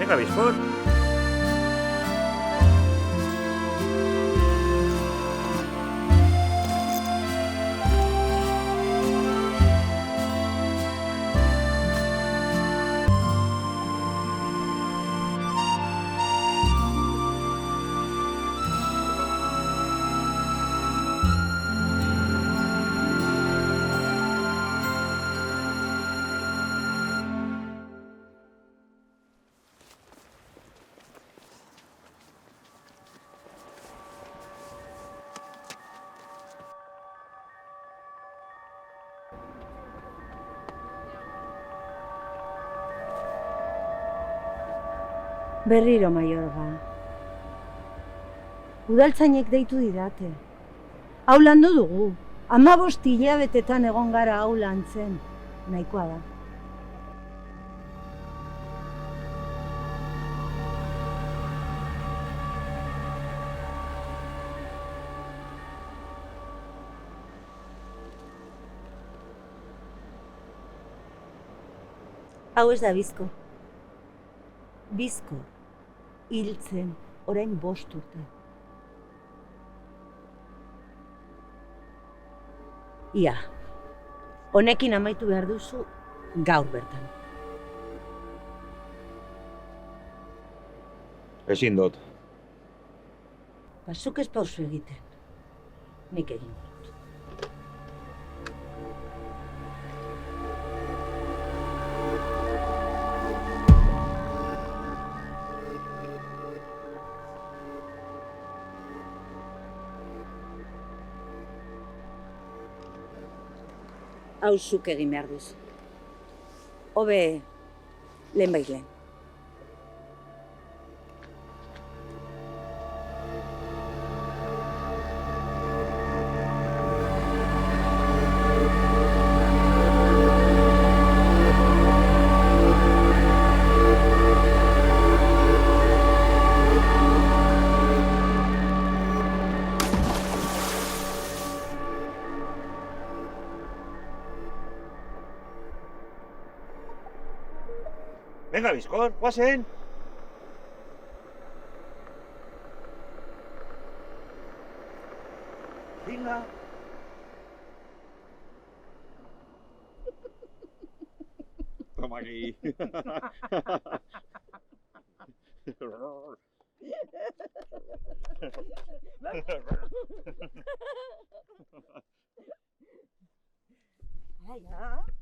Venga, Bizkor. Berriro Maiorga. Udaltzainek deitu didate. Hau landu dugu. 15 hilabetetan egon gara hau lantzen. Nahikoa da. Hau ez da Bizko. Bizko. Hiltzen, orain 5 urte. Ia, honekin amaitu behar duzu gaur bertan. Ezin dut. Zuk ez pausu egiten. Nik egin dut. Hau zuk egin behar duzu. Hobe, lehenbait lehen. Venga, Bizkor, guazen. Venga. Toma aquí. Ja.